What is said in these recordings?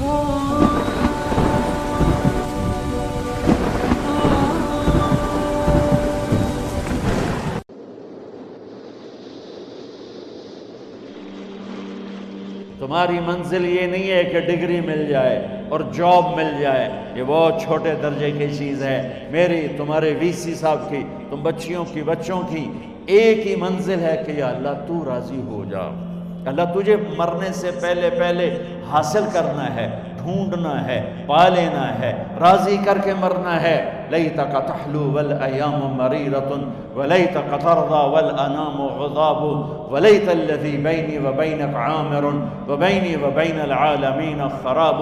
تمہاری منزل یہ نہیں ہے کہ ڈگری مل جائے اور جاب مل جائے، یہ بہت چھوٹے درجے کی چیز ہے۔ میری، تمہارے وی سی صاحب کی، تم بچیوں کی، بچوں کی ایک ہی منزل ہے کہ یا اللہ تو راضی ہو جا۔ اللہ تجھے مرنے سے پہلے پہلے حاصل کرنا ہے، ڈھونڈنا ہے، پا لینا ہے، راضی کر کے مرنا ہے۔ لیتک تحلو والایام مریرۃ ولیتک ترضی والانام غضاب ولیت الذی بینی وبینک عامر وبینی وبین العالمین خراب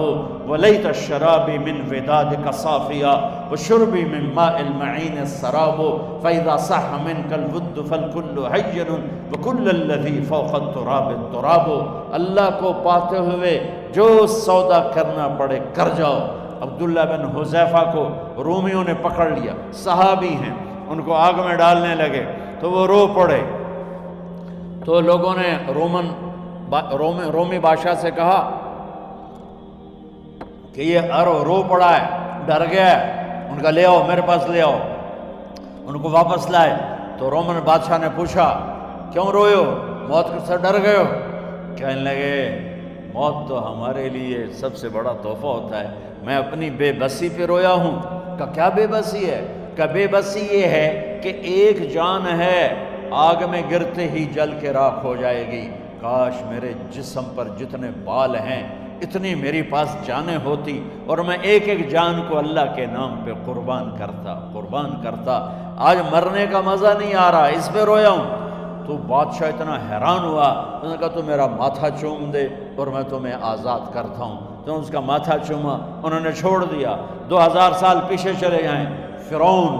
ولیت الشراب من ودادک صافیا وشربی من ماء المعین السراب فاذا صح منک الود فالکل حین وکل الذی فوق التراب التراب۔ اللہ کو پاتے ہوئے جو سودا کرنا پڑے کر جاؤ۔ عبداللہ بن حذیفہ کو رومیوں نے پکڑ لیا، صحابی ہیں، ان کو آگ میں ڈالنے لگے تو وہ رو پڑے، تو لوگوں نے رومی بادشاہ سے کہا کہ یہ رو پڑا ہے، ڈر گیا ہے، ان کا لے آؤ، میرے پاس لے آؤ۔ ان کو واپس لائے تو رومن بادشاہ نے پوچھا کیوں روئے ہو، موت سے ڈر گئے ہو؟ کہنے لگے موت تو ہمارے لیے سب سے بڑا تحفہ ہوتا ہے، میں اپنی بے بسی پہ رویا ہوں۔ کہ کیا بے بسی ہے؟ کہ بے بسی یہ ہے کہ ایک جان ہے آگ میں گرتے ہی جل کے راکھ ہو جائے گی، کاش میرے جسم پر جتنے بال ہیں اتنی میری پاس جانیں ہوتی اور میں ایک ایک جان کو اللہ کے نام پہ قربان کرتا۔ آج مرنے کا مزہ نہیں آ رہا، اس پہ رویا ہوں۔ تو بادشاہ اتنا حیران ہوا، انہوں نے کہا تو میرا ماتھا چوم دے اور میں تمہیں آزاد کرتا ہوں۔ تو اس کا ماتھا چوما، انہوں نے چھوڑ دیا۔ 2000 سال پیچھے چلے جائیں، فرعون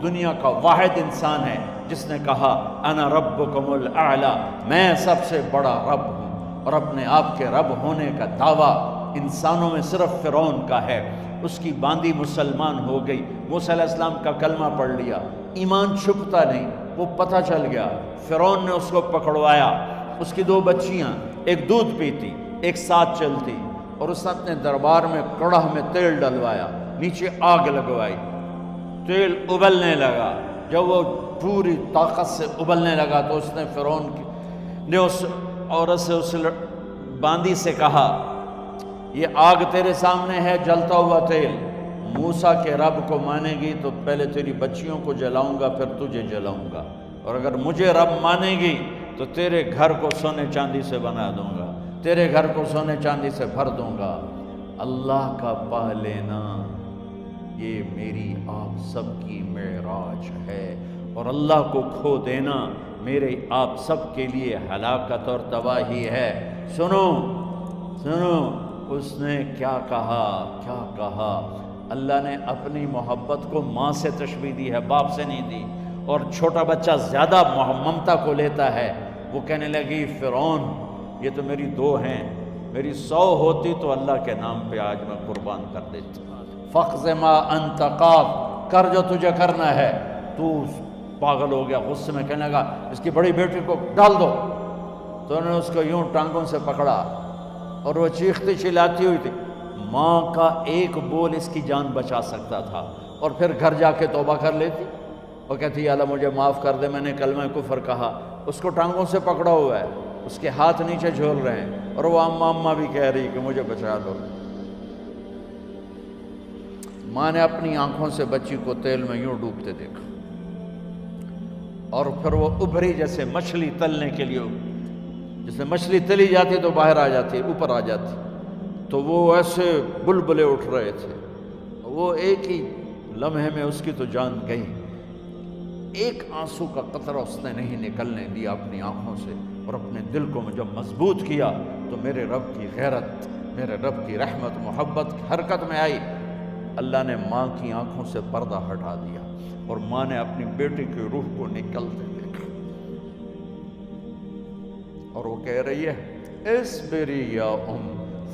دنیا کا واحد انسان ہے جس نے کہا انا ربکم الاعلی، میں سب سے بڑا رب ہوں، اور اپنے آپ کے رب ہونے کا دعویٰ انسانوں میں صرف فرعون کا ہے۔ اس کی باندی مسلمان ہو گئی، موسیٰ علیہ السلام کا کلمہ پڑھ لیا، ایمان چھپتا نہیں، وہ پتہ چل گیا۔ فرعون نے اس کو پکڑوایا، اس کی 2 بچیاں، ایک دودھ پیتی ایک ساتھ چلتی، اور اس نے اپنے دربار میں کڑاہ میں تیل ڈلوایا، نیچے آگ لگوائی، تیل ابلنے لگا۔ جب وہ پوری طاقت سے ابلنے لگا تو اس نے فرعون نے اس عورت سے، اس باندی سے کہا یہ آگ تیرے سامنے ہے، جلتا ہوا تیل، موسیٰ کے رب کو مانے گی تو پہلے تیری بچیوں کو جلاؤں گا پھر تجھے جلاؤں گا، اور اگر مجھے رب مانے گی تو تیرے گھر کو سونے چاندی سے بنا دوں گا، تیرے گھر کو سونے چاندی سے بھر دوں گا۔ اللہ کا پا لینا یہ میری آپ سب کی معراج ہے، اور اللہ کو کھو دینا میرے آپ سب کے لیے ہلاکت اور تباہی ہے۔ سنو اس نے کیا کہا؟ اللہ نے اپنی محبت کو ماں سے تشبیہ دی ہے، باپ سے نہیں دی، اور چھوٹا بچہ زیادہ ممتا کو لیتا ہے۔ وہ کہنے لگی فرعون یہ تو میری 2 ہیں، میری 100 ہوتی تو اللہ کے نام پہ آج میں قربان کر دیتا۔ فَقْضِ مَا أَنْتَ قَاضٍ، کر جو تجھے کرنا ہے۔ تو پاگل ہو گیا، غصے میں کہنے لگا اس کی بڑی بیٹی کو ڈال دو۔ تو انہوں نے اس کو یوں ٹانگوں سے پکڑا اور وہ چیختی چلاتی ہوئی تھی۔ ماں کا ایک بول اس کی جان بچا سکتا تھا، اور پھر گھر جا کے توبہ کر لیتی اور کہتی اللہ مجھے معاف کر دے، میں نے کلمہ کفر کہا۔ اس کو ٹانگوں سے پکڑا ہوا ہے، اس کے ہاتھ نیچے جھول رہے ہیں، اور وہ اماں بھی کہہ رہی کہ مجھے بچا لو۔ ماں نے اپنی آنکھوں سے بچی کو تیل میں یوں ڈوبتے دیکھا، اور پھر وہ ابھری جیسے مچھلی تلنے کے لیے، جیسے مچھلی تلی جاتی تو باہر آ جاتی، اوپر آ جاتی، تو وہ ایسے بلبلے اٹھ رہے تھے۔ وہ ایک ہی لمحے میں اس کی تو جان گئی، ایک آنسو کا قطرہ اس نے نہیں نکلنے دیا اپنی آنکھوں سے، اور اپنے دل کو جب مضبوط کیا تو میرے رب کی غیرت، میرے رب کی رحمت محبت حرکت میں آئی۔ اللہ نے ماں کی آنکھوں سے پردہ ہٹا دیا، اور ماں نے اپنی بیٹی کی روح کو نکلتے دیکھا، اور وہ کہہ رہی ہے اصبری یا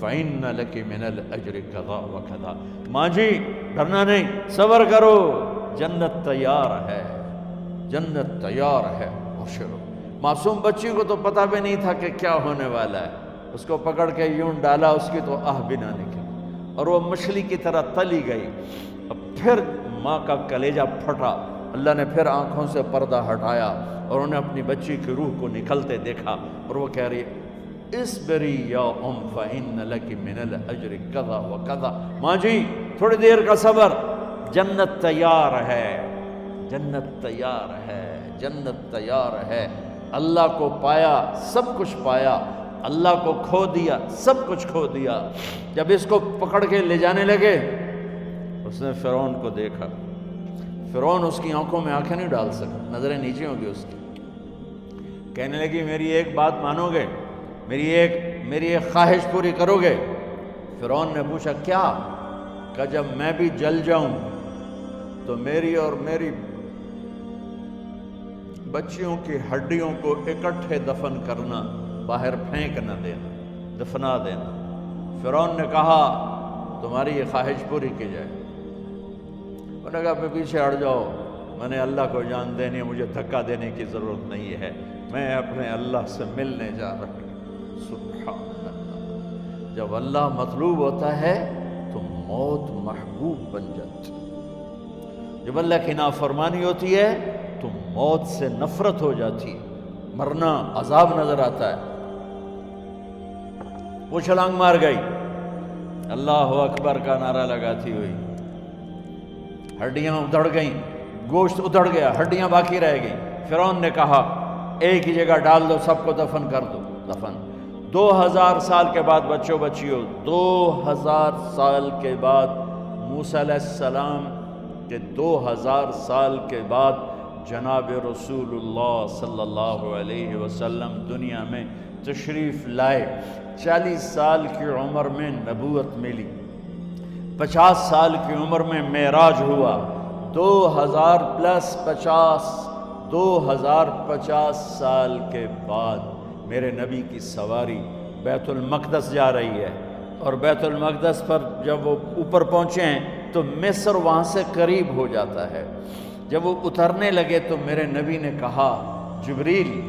فَإِنَّ لَكِ مِنَ الْأَجْرِ كَذَا وَكَذَا۔ ماں جی ڈرنا نہیں، صبر کرو، جنت تیار ہے، جنت تیار ہے، ابشرو۔ معصوم بچی کو تو پتہ بھی نہیں تھا کہ کیا ہونے والا ہے، اس کو پکڑ کے یوں ڈالا، اس کی تو آہ بھی نہ نکلی۔ اور وہ مچھلی کی طرح تلی گئی. اب پھر ماں کا کلیجہ پھٹا. اللہ نے پھر آنکھوں سے پردہ ہٹایا اور انہیں اپنی بچی کی روح کو نکلتے دیکھا اور وہ کہہ رہی ہے اصبری یا فإن لک من الأجر کذا و کذا. ماں جی تھوڑی دیر کا صبر، جنت تیار ہے، جنت تیار ہے، جنت تیار ہے. اللہ کو پایا سب کچھ پایا، اللہ کو کھو دیا سب کچھ کھو دیا. جب اس کو پکڑ کے لے جانے لگے اس نے فرعون کو دیکھا. فرعون اس کی آنکھوں میں آنکھیں نہیں ڈال سکا، نظریں نیچے ہوں گی اس کی. کہنے لگی میری ایک بات مانو گے، میری ایک خواہش پوری کرو گے؟ فرعون نے پوچھا کیا؟ کہ جب میں بھی جل جاؤں تو میری اور میری بچیوں کی ہڈیوں کو اکٹھے دفن کرنا، باہر پھینک نہ دینا، دفنا دینا. فرعون نے کہا تمہاری یہ خواہش پوری کی جائے. انہوں نے کہا پہ پیچھے ہٹ جاؤ، میں نے اللہ کو جان دینی ہے، مجھے دھکا دینے کی ضرورت نہیں ہے، میں اپنے اللہ سے ملنے جا رہا ہوں. سبحان اللہ. جب اللہ مطلوب ہوتا ہے تو موت محبوب بن جاتی. جب اللہ کی نافرمانی ہوتی ہے تو موت سے نفرت ہو جاتی، مرنا عذاب نظر آتا ہے. وہ چھلانگ مار گئی، اللہ اکبر کا نعرہ لگاتی ہوئی. ہڈیاں ادھڑ گئیں، گوشت ادھڑ گیا، ہڈیاں باقی رہ گئیں. فرعون نے کہا ایک ہی جگہ ڈال دو، سب کو دفن کر دو. دفن 2000 سال کے بعد بچوں بچیوں 2000 سال کے بعد موسیٰ علیہ السلام کے 2000 سال کے بعد جناب رسول اللہ صلی اللہ علیہ وسلم دنیا میں تشریف لائے. 40 سال کی عمر میں نبوت ملی، 50 سال کی عمر میں معراج ہوا. 2000 پلس 50 2050 سال کے بعد میرے نبی کی سواری بیت المقدس جا رہی ہے. اور بیت المقدس پر جب وہ اوپر پہنچے ہیں تو مصر وہاں سے قریب ہو جاتا ہے. جب وہ اترنے لگے تو میرے نبی نے کہا جبریل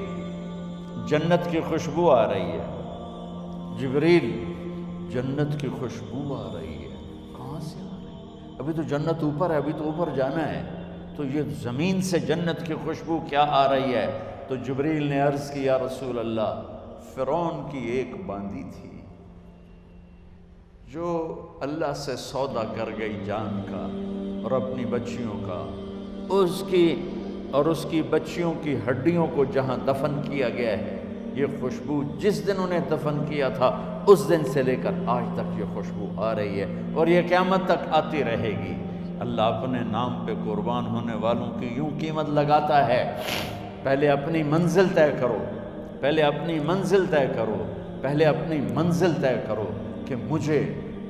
جنت کی خوشبو آ رہی ہے. جبریل جنت کی خوشبو آ رہی ہے. کہاں سے آ رہی ہے؟ ابھی تو جنت اوپر ہے، ابھی تو اوپر جانا ہے، تو یہ زمین سے جنت کی خوشبو کیا آ رہی ہے؟ تو جبریل نے عرض کی یا رسول اللہ فرعون کی ایک باندی تھی جو اللہ سے سودا کر گئی جان کا اور اپنی بچیوں کا، اس کی بچیوں کی ہڈیوں کو جہاں دفن کیا گیا ہے، یہ خوشبو جس دن انہیں دفن کیا تھا اس دن سے لے کر آج تک یہ خوشبو آ رہی ہے اور یہ قیامت تک آتی رہے گی. اللہ اپنے نام پہ قربان ہونے والوں کی یوں قیمت لگاتا ہے. پہلے اپنی منزل طے کرو، پہلے اپنی منزل طے کرو، پہلے اپنی منزل طے کرو کہ مجھے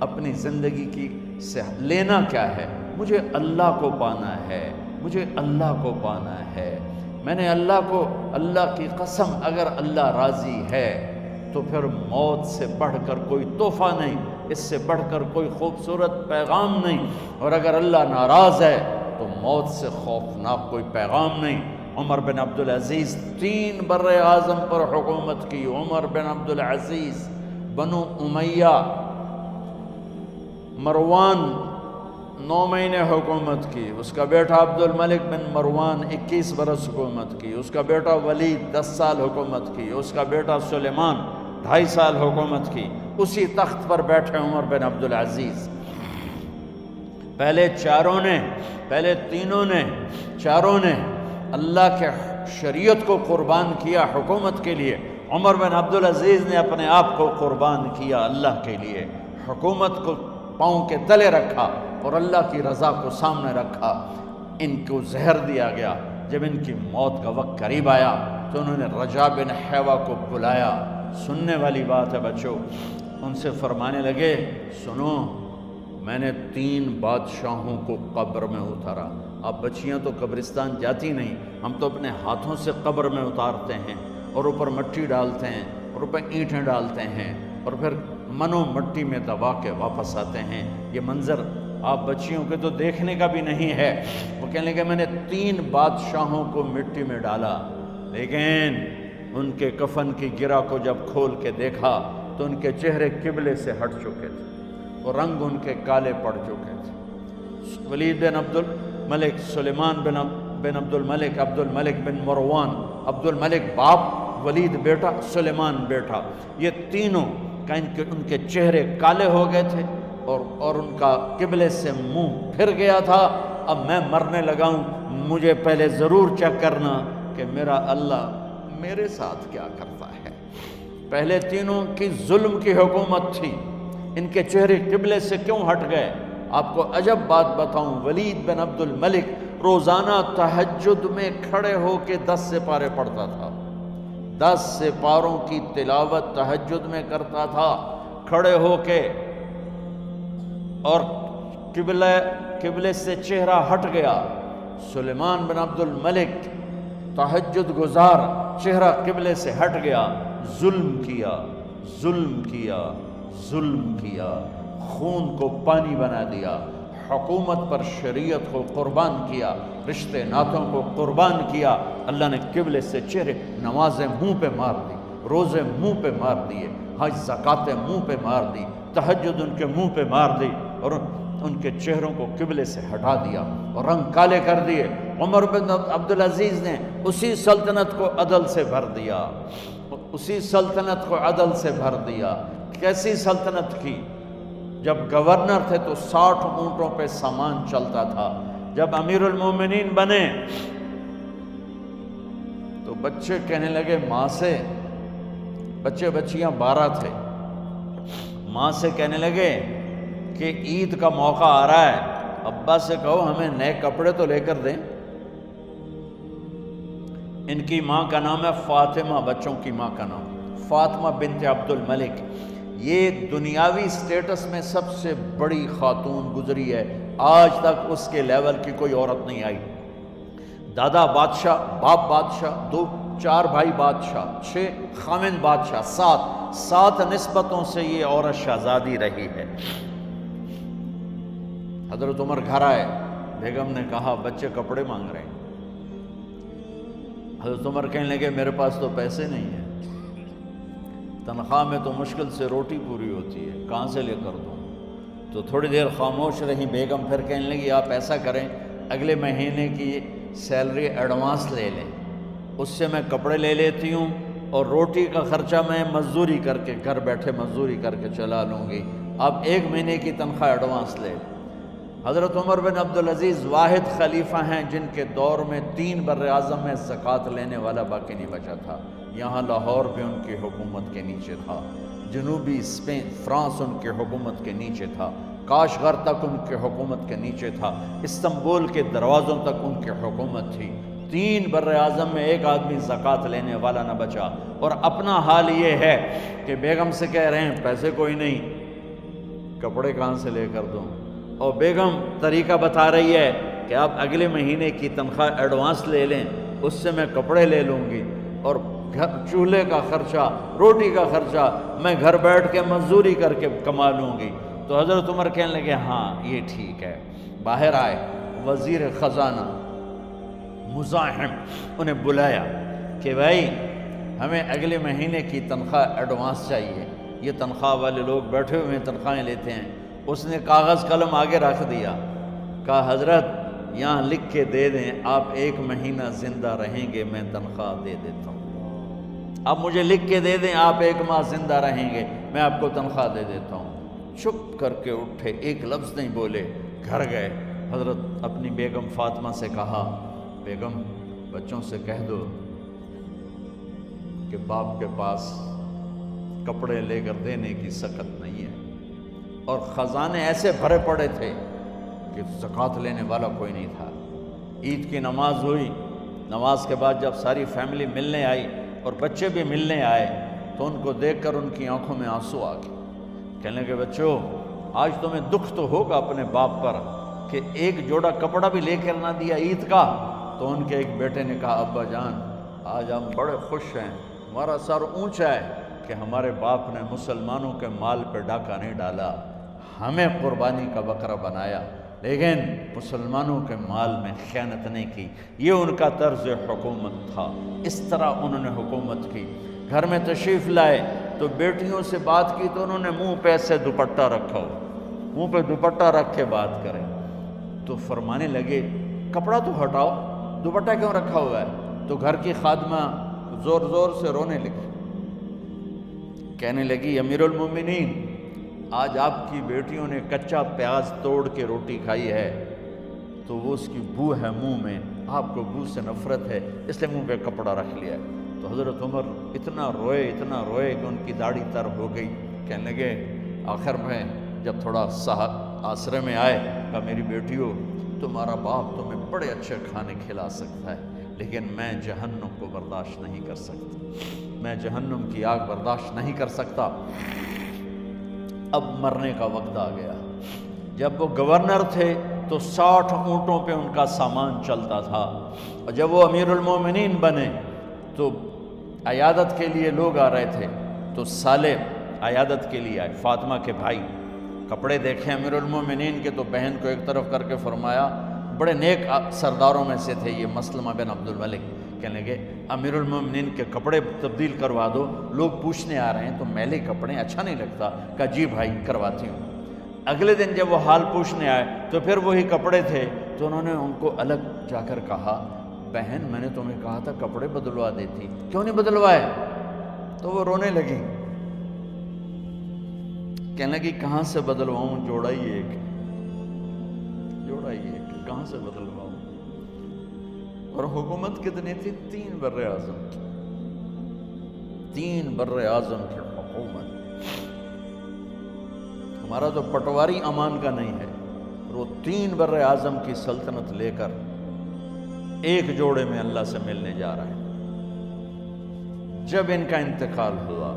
اپنی زندگی کی سے لینا کیا ہے. مجھے اللہ کو پانا ہے، مجھے اللہ کو پانا ہے. میں نے اللہ کی قسم اگر اللہ راضی ہے تو پھر موت سے بڑھ کر کوئی تحفہ نہیں، اس سے بڑھ کر کوئی خوبصورت پیغام نہیں. اور اگر اللہ ناراض ہے تو موت سے خوفناک کوئی پیغام نہیں. عمر بن عبدالعزیز 3 بر اعظم پر حکومت کی. عمر بن عبدالعزیز، بنو امیہ، مروان 9 مہینے حکومت کی. اس کا بیٹا عبد الملک بن مروان 21 برس حکومت کی. اس کا بیٹا ولید 10 سال حکومت کی. اس کا بیٹا سلیمان 2.5 سال حکومت کی. اسی تخت پر بیٹھے عمر بن عبدالعزیز. پہلے چاروں نے اللہ کے شریعت کو قربان کیا حکومت کے لیے. عمر بن عبدالعزیز نے اپنے آپ کو قربان کیا اللہ کے لیے. حکومت کو پاؤں کے تلے رکھا اور اللہ کی رضا کو سامنے رکھا. ان کو زہر دیا گیا. جب ان کی موت کا وقت قریب آیا تو انہوں نے رجا بن حیوہ کو بلایا. سننے والی بات ہے بچوں. ان سے فرمانے لگے سنو، میں نے 3 بادشاہوں کو قبر میں اتارا. اب بچیاں تو قبرستان جاتی نہیں، ہم تو اپنے ہاتھوں سے قبر میں اتارتے ہیں اور اوپر مٹی ڈالتے ہیں اور اوپر اینٹیں ڈالتے ہیں اور پھر منو مٹی میں دبا کے واپس آتے ہیں. یہ منظر آپ بچیوں کے تو دیکھنے کا بھی نہیں ہے. وہ کہنے لگے میں نے 3 بادشاہوں کو مٹی میں ڈالا، لیکن ان کے کفن کی گرہ کو جب کھول کے دیکھا تو ان کے چہرے قبلے سے ہٹ چکے تھے. اور رنگ ان کے کالے پڑ چکے تھے۔ ولید بن عبد الملک، سلیمان بن عبد الملک بن مروان، عبد الملک باپ، ولید بیٹا، سلیمان بیٹا، یہ تینوں کا ان کے چہرے کالے ہو گئے تھے اور ان کا قبلے سے منہ پھر گیا تھا۔ اب میں مرنے لگا ہوں، مجھے پہلے ضرور چیک کرنا کہ میرا اللہ میرے ساتھ کیا کرتا ہے۔ پہلے تینوں کی ظلم کی حکومت تھی، ان کے چہرے قبلے سے کیوں ہٹ گئے؟ آپ کو عجب بات بتاؤں، ولید بن عبد الملک روزانہ تہجد میں کھڑے ہو کے 10 سپارے پڑھتا تھا، 10 سپاروں کی تلاوت تہجد میں کرتا تھا کھڑے ہو کے، اور قبلے سے چہرہ ہٹ گیا۔ سلیمان بن عبد الملک تہجد گزار، چہرہ قبلے سے ہٹ گیا، ظلم کیا، خون کو پانی بنا دیا، حکومت پر شریعت کو قربان کیا، رشتے ناتوں کو قربان کیا۔ اللہ نے قبلے سے چہرے، نمازیں منہ پہ مار دی، روزے منہ پہ مار دیے، حج زکاتیں منہ پہ مار دی، تہجد ان کے منہ پہ مار دی، اور ان کے چہروں کو قبلے سے ہٹا دیا اور رنگ کالے کر دیے۔ عمر بن عبدالعزیز نے اسی سلطنت کو عدل سے بھر دیا، کیسی سلطنت کی؟ جب گورنر تھے تو 60 اونٹوں پہ سامان چلتا تھا، جب امیر المومنین بنے تو بچے کہنے لگے ماں سے، بچیاں 12 تھے، ماں سے کہنے لگے کہ عید کا موقع آ رہا ہے، ابا سے کہو ہمیں نئے کپڑے تو لے کر دیں۔ ان کی ماں کا نام ہے فاطمہ، بچوں کی ماں کا نام فاطمہ بنت عبد الملک۔ یہ دنیاوی سٹیٹس میں سب سے بڑی خاتون گزری ہے، آج تک اس کے لیول کی کوئی عورت نہیں آئی۔ دادا بادشاہ، باپ بادشاہ، 4 بھائی بادشاہ، 6 خامند بادشاہ، 7 نسبتوں سے یہ عورت شہزادی رہی ہے۔ حضرت عمر گھر آئے، بیگم نے کہا بچے کپڑے مانگ رہے ہیں۔ حضرت عمر کہنے لگے میرے پاس تو پیسے نہیں ہیں، تنخواہ میں تو مشکل سے روٹی پوری ہوتی ہے، کہاں سے لے کر دوں؟ تو تھوڑی دیر خاموش رہی بیگم، پھر کہنے لگی آپ ایسا کریں، اگلے مہینے کی سیلری ایڈوانس لے لیں، اس سے میں کپڑے لے لیتی ہوں اور روٹی کا خرچہ میں مزدوری کر کے، گھر بیٹھے مزدوری کر کے چلا لوں گی، آپ 1 مہینے کی تنخواہ ایڈوانس لے لیں۔ حضرت عمر بن عبدالعزیز واحد خلیفہ ہیں جن کے دور میں 3 براعظم میں زکوٰۃ لینے والا باقی نہیں بچا تھا۔ یہاں لاہور بھی ان کی حکومت کے نیچے تھا، جنوبی اسپین فرانس ان کے حکومت کے نیچے تھا، کاشغر تک ان کے حکومت کے نیچے تھا، استنبول کے دروازوں تک ان کی حکومت تھی۔ 3 براعظم میں ایک آدمی زکوٰۃ لینے والا نہ بچا، اور اپنا حال یہ ہے کہ بیگم سے کہہ رہے ہیں پیسے کوئی نہیں، کپڑے کہاں سے لے کر دوں؟ اور بیگم طریقہ بتا رہی ہے کہ آپ اگلے مہینے کی تنخواہ ایڈوانس لے لیں، اس سے میں کپڑے لے لوں گی، اور چولہے کا خرچہ، روٹی کا خرچہ میں گھر بیٹھ کے مزدوری کر کے کما لوں گی۔ تو حضرت عمر کہنے لگے ہاں یہ ٹھیک ہے۔ باہر آئے وزیر خزانہ مزاحم، انہیں بلایا کہ بھائی ہمیں اگلے مہینے کی تنخواہ ایڈوانس چاہیے، یہ تنخواہ والے لوگ بیٹھے ہوئے ہیں تنخواہیں لیتے ہیں۔ اس نے کاغذ قلم آگے رکھ دیا، کہا حضرت یہاں لکھ کے دے دیں آپ 1 مہینہ زندہ رہیں گے میں تنخواہ دے دیتا ہوں، اب مجھے لکھ کے دے دیں آپ 1 ماہ زندہ رہیں گے میں آپ کو تنخواہ دے دیتا ہوں۔ چپ کر کے اٹھے، ایک لفظ نہیں بولے، گھر گئے۔ حضرت اپنی بیگم فاطمہ سے کہا بیگم بچوں سے کہہ دو کہ باپ کے پاس کپڑے لے کر دینے کی سکت نہیں ہے، اور خزانے ایسے بھرے پڑے تھے کہ زکوٰۃ لینے والا کوئی نہیں تھا۔ عید کی نماز ہوئی، نماز کے بعد جب ساری فیملی ملنے آئی اور بچے بھی ملنے آئے تو ان کو دیکھ کر ان کی آنکھوں میں آنسو آ گئے۔ کہنے لگے بچوں آج تمہیں دکھ تو ہوگا اپنے باپ پر کہ ایک جوڑا کپڑا بھی لے کر نہ دیا عید کا۔ تو ان کے ایک بیٹے نے کہا ابا جان آج ہم بڑے خوش ہیں، ہمارا سر اونچا ہے کہ ہمارے باپ نے مسلمانوں کے مال پہ ڈاکہ نہیں ڈالا، ہمیں قربانی کا بکرا بنایا، لیکن مسلمانوں کے مال میں خیانت نہیں کی۔ یہ ان کا طرز حکومت تھا، اس طرح انہوں نے حکومت کی۔ گھر میں تشریف لائے تو بیٹیوں سے بات کی تو انہوں نے منہ پہ سے دوپٹہ رکھا ہو، منہ پہ دوپٹہ رکھ کے بات کریں۔ تو فرمانے لگے کپڑا تو ہٹاؤ، دوپٹہ کیوں رکھا ہوا ہے؟ تو گھر کی خادمہ زور زور سے رونے لگی، کہنے لگی امیر المومنین، آج آپ کی بیٹیوں نے کچا پیاز توڑ کے روٹی کھائی ہے تو وہ اس کی بو ہے منہ میں، آپ کو بو سے نفرت ہے، اس لیے منہ پہ کپڑا رکھ لیا ہے۔ تو حضرت عمر اتنا روئے کہ ان کی داڑھی تر ہو گئی۔ کہنے لگے آخر میں جب تھوڑا آسرے میں آئے، کہا میری بیٹیوں، تمہارا باپ تمہیں بڑے اچھے کھانے کھلا سکتا ہے لیکن میں جہنم کو برداشت نہیں کر سکتا، میں جہنم کی آگ برداشت نہیں کر سکتا۔ اب مرنے کا وقت آ گیا۔ جب وہ گورنر تھے تو 60 اونٹوں پہ ان کا سامان چلتا تھا، اور جب وہ امیر المومنین بنے تو عیادت کے لیے لوگ آ رہے تھے، تو سالے عیادت کے لیے آئے، فاطمہ کے بھائی، کپڑے دیکھیں امیر المومنین کے، تو بہن کو ایک طرف کر کے فرمایا، بڑے نیک سرداروں میں سے تھے یہ مسلمہ بن عبد الملک، کہنے لگے امیر المومنین کے کپڑے تبدیل کروا دو، لوگ پوچھنے آ رہے ہیں تو میلے کپڑے اچھا نہیں لگتا۔ کہا جی بھائی کرواتی ہوں۔ اگلے دن جب وہ حال پوچھنے آئے تو پھر وہی کپڑے تھے، تو انہوں نے ان کو الگ جا کر کہا بہن میں نے تمہیں کہا تھا کپڑے بدلوا دیتی، کیوں نہیں بدلوائے؟ تو وہ رونے لگی، کہنے لگی کہاں سے بدلواؤں، جوڑا ہی ایک، کہاں سے بدلواؤں؟ اور حکومت کتنی تھی؟ 3 بر اعظم کی، 3 بر اعظم کی حکومت۔ ہمارا تو پٹواری امان کا نہیں ہے، وہ 3 بر اعظم کی سلطنت لے کر ایک جوڑے میں اللہ سے ملنے جا رہا ہے۔ جب ان کا انتقال ہوا،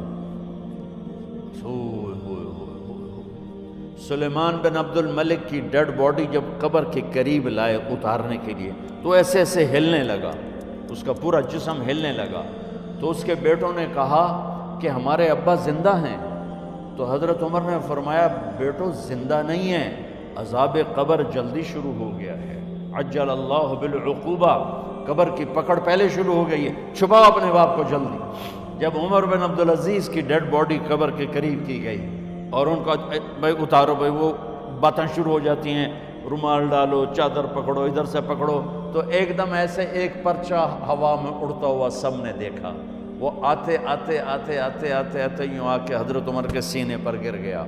سلیمان بن عبد الملک کی ڈیڈ باڈی جب قبر کے قریب لائے اتارنے کے لیے تو ایسے ایسے ہلنے لگا، اس کا پورا جسم ہلنے لگا۔ تو اس کے بیٹوں نے کہا کہ ہمارے ابا زندہ ہیں، تو حضرت عمر نے فرمایا بیٹو زندہ نہیں ہیں، عذاب قبر جلدی شروع ہو گیا ہے، عجل اللہ بالعقوبہ، قبر کی پکڑ پہلے شروع ہو گئی ہے، چھپاؤ اپنے باپ کو جلدی۔ جب عمر بن عبدالعزیز کی ڈیڈ باڈی قبر کے قریب کی گئی اور ان کا بھائی اتارو، بھائی وہ باتیں شروع ہو جاتی ہیں، رومال ڈالو، چادر پکڑو، ادھر سے پکڑو، تو ایک دم ایسے ایک پرچہ ہوا میں اڑتا ہوا سب نے دیکھا، وہ آتے آتے آتے آتے آتے آتے یوں آ کے حضرت عمر کے سینے پر گر گیا۔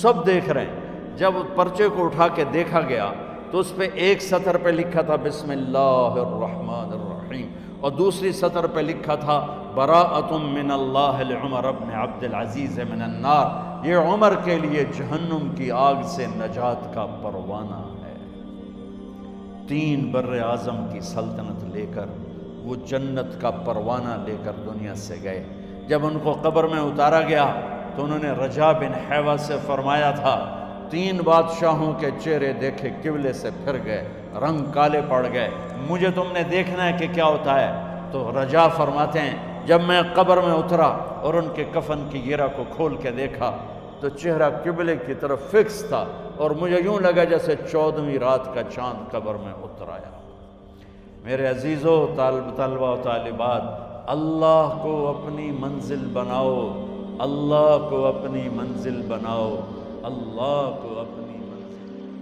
سب دیکھ رہے ہیں۔ جب پرچے کو اٹھا کے دیکھا گیا تو اس پہ ایک سطر پہ لکھا تھا بسم اللہ الرحمن الرحیم، اور دوسری سطر پہ لکھا تھا براءۃ من اللہ لعمر بن عبد العزیز من النار، یہ عمر کے لیے جہنم کی آگ سے نجات کا پروانہ ہے۔ 3 بر اعظم کی سلطنت لے کر وہ جنت کا پروانہ لے کر دنیا سے گئے۔ جب ان کو قبر میں اتارا گیا تو انہوں نے رجا بن حیوہ سے فرمایا تھا 3 بادشاہوں کے چہرے دیکھے قبلے سے پھر گئے، رنگ کالے پڑ گئے، مجھے تم نے دیکھنا ہے کہ کیا ہوتا ہے؟ تو رجا فرماتے ہیں جب میں قبر میں اترا اور ان کے کفن کی گرہ کو کھول کے دیکھا تو چہرہ قبلے کی طرف فکس تھا، اور مجھے یوں لگا جیسے 14ویں رات کا چاند قبر میں اتر آیا۔ میرے عزیزو، طلبہ و طالبات، اللہ کو اپنی منزل بناؤ، اللہ کو اپنی منزل بناؤ، اللہ کو اپنی